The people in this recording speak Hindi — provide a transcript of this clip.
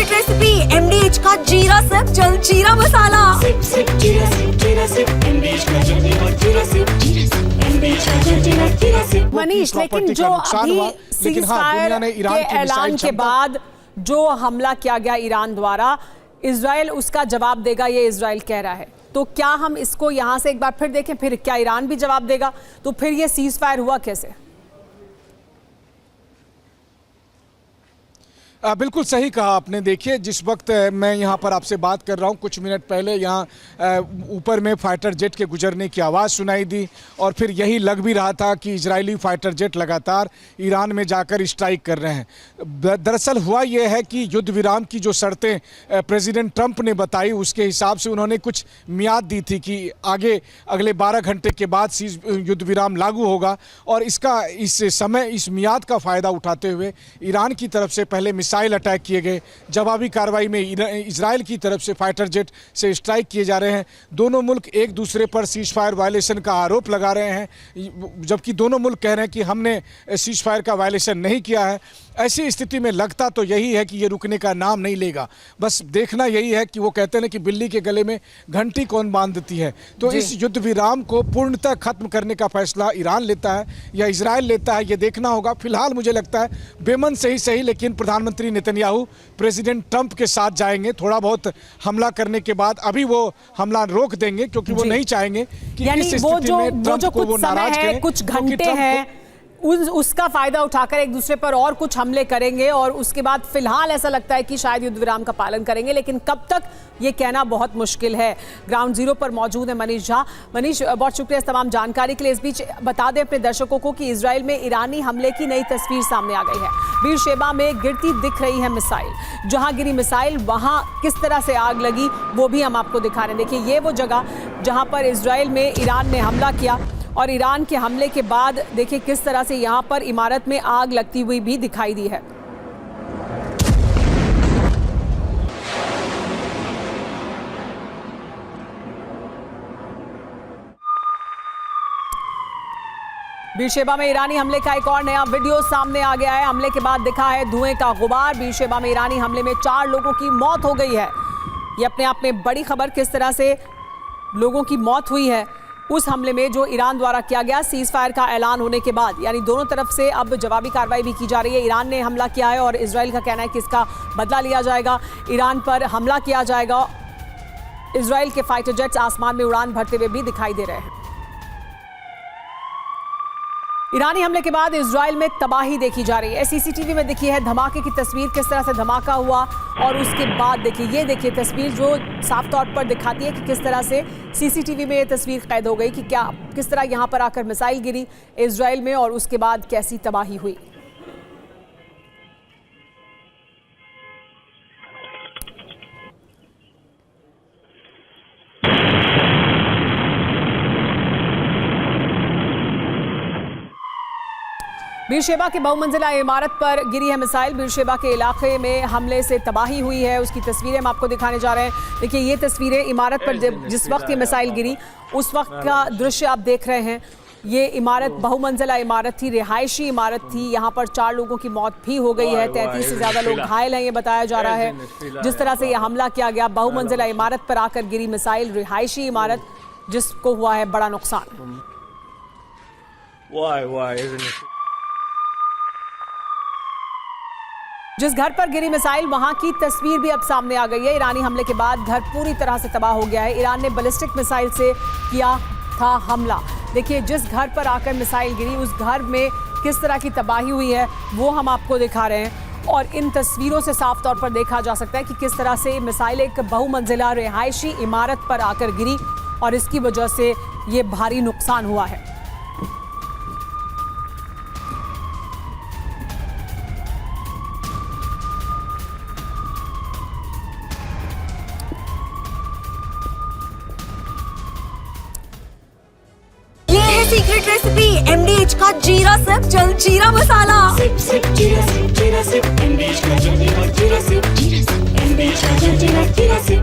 सीक्रेट रेसिपी MDH का जीरा सिप जलजीरा मसाला। सिप सिप जीरा सिप MDH का जलजीरा और जीरा सिप MDH का जलजीरा जीरा सिप। मनीष, लेकिन जो अभी सीज फायर के ऐलान के बाद जो हमला किया गया ईरान द्वारा, इजराइल उसका जवाब देगा, ये इजराइल कह रहा है। तो क्या हम इसको यहाँ से एक बार फिर देखें, फिर क्या ईरान भी जवाब देगा? तो फिर ये सीज फायर हुआ कैसे? बिल्कुल सही कहा आपने। देखिए, जिस वक्त मैं यहाँ पर आपसे बात कर रहा हूँ, कुछ मिनट पहले यहाँ ऊपर में फाइटर जेट के गुजरने की आवाज़ सुनाई दी और फिर यही लग भी रहा था कि इजरायली फाइटर जेट लगातार ईरान में जाकर स्ट्राइक कर रहे हैं। दरअसल हुआ ये है कि युद्ध विराम की जो शर्तें प्रेसिडेंट ट्रंप ने बताई, उसके हिसाब से उन्होंने कुछ मियाद दी थी कि आगे अगले 12 घंटे के बाद युद्ध विराम लागू होगा। और इस मियाद का फ़ायदा उठाते हुए ईरान की तरफ से पहले मिसाइल अटैक किए गए। जवाबी कार्रवाई में इजराइल की तरफ से फाइटर जेट से स्ट्राइक किए जा रहे हैं। दोनों मुल्क एक दूसरे पर सीज फायर वायलेशन का आरोप लगा रहे हैं, जबकि दोनों मुल्क कह रहे हैं कि हमने सीज फायर का वायलेशन नहीं किया है। ऐसी स्थिति में लगता तो यही है कि ये रुकने का नाम नहीं लेगा। बस देखना यही है कि वो कहते हैं कि बिल्ली के गले में घंटी कौन बांध देती है। तो इस युद्ध विराम को पूर्णतः खत्म करने का फैसला ईरान लेता है या इजराइल लेता है, ये देखना होगा। फिलहाल मुझे लगता है बेमन से ही सही, लेकिन प्रधानमंत्री नेतन्याहू प्रेसिडेंट ट्रंप के साथ जाएंगे। थोड़ा बहुत हमला करने के बाद अभी वो हमला रोक देंगे, क्योंकि वो नहीं चाहेंगे कि इस स्थिति में ट्रंप को वो नाराज करें। कुछ घंटे हैं, उसका फायदा उठाकर एक दूसरे पर और कुछ हमले करेंगे और उसके बाद फिलहाल ऐसा लगता है कि शायद युद्ध विराम का पालन करेंगे, लेकिन कब तक ये कहना बहुत मुश्किल है। ग्राउंड जीरो पर मौजूद है मनीष झा। मनीष, बहुत शुक्रिया इस तमाम जानकारी के लिए। इस बीच बता दें अपने दर्शकों को कि इजराइल में ईरानी हमले की नई तस्वीर सामने आ गई है। बीरशेबा में गिरती दिख रही है मिसाइल। जहां गिरी मिसाइल वहां किस तरह से आग लगी वो भी हम आपको दिखा रहे हैं। देखिए, ये वो जगह जहां पर इजराइल में ईरान ने हमला किया और ईरान के हमले के बाद देखिए किस तरह से यहां पर इमारत में आग लगती हुई भी दिखाई दी है। बीरशेबा में ईरानी हमले का एक और नया वीडियो सामने आ गया है। हमले के बाद दिखा है धुएं का गुबार। बीरशेबा में ईरानी हमले में 4 लोगों की मौत हो गई है। ये अपने आप में बड़ी खबर, किस तरह से लोगों की मौत हुई है उस हमले में जो ईरान द्वारा किया गया। सीज फायर का ऐलान होने के बाद यानी दोनों तरफ से अब जवाबी कार्रवाई भी की जा रही है। ईरान ने हमला किया है और इजराइल का कहना है कि इसका बदला लिया जाएगा। ईरान पर हमला किया जाएगा। इजराइल के फाइटर जेट्स आसमान में उड़ान भरते हुए भी दिखाई दे रहे हैं। ईरानी हमले के बाद इजराइल में तबाही देखी जा रही है। सीसीटीवी में देखी है धमाके की तस्वीर, किस तरह से धमाका हुआ और उसके बाद देखिए, ये देखिए तस्वीर जो साफ तौर पर दिखाती है कि किस तरह से सीसीटीवी में ये तस्वीर कैद हो गई कि किस तरह यहाँ पर आकर मिसाइल गिरी इजराइल में और उसके बाद कैसी तबाही हुई। बीरशेबा के बहुमंजिला इमारत पर गिरी है मिसाइल। बीरशेबा के इलाके में हमले से तबाही हुई है, उसकी तस्वीरें हम आपको दिखाने जा रहे हैं। देखिए, ये तस्वीरें इमारत पर जिस वक्त ये मिसाइल गिरी उस वक्त का दृश्य आप देख रहे हैं। ये इमारत बहुमंजिला इमारत थी, रिहायशी इमारत थी। यहाँ पर 4 लोगों की मौत भी हो गई है, 33 से ज़्यादा लोग घायल हैं, ये बताया जा रहा है। जिस तरह से ये हमला किया गया, बहुमंजिला इमारत पर आकर गिरी मिसाइल, रिहायशी इमारत जिसको हुआ है बड़ा नुकसान। जिस घर पर गिरी मिसाइल वहां की तस्वीर भी अब सामने आ गई है। ईरानी हमले के बाद घर पूरी तरह से तबाह हो गया है। ईरान ने बैलिस्टिक मिसाइल से किया था हमला। देखिए, जिस घर पर आकर मिसाइल गिरी उस घर में किस तरह की तबाही हुई है वो हम आपको दिखा रहे हैं। और इन तस्वीरों से साफ तौर पर देखा जा सकता है कि किस तरह से मिसाइल एक बहुमंजिला रिहायशी इमारत पर आकर गिरी और इसकी वजह से ये भारी नुकसान हुआ है। सीक्रेट रेसिपी MDH का जीरा सिप जलजीरा मसाला। सिप सिप जीरा सिप MDH का जलजीरा और जीरा सिप MDH का जलजीरा जीरा सिप।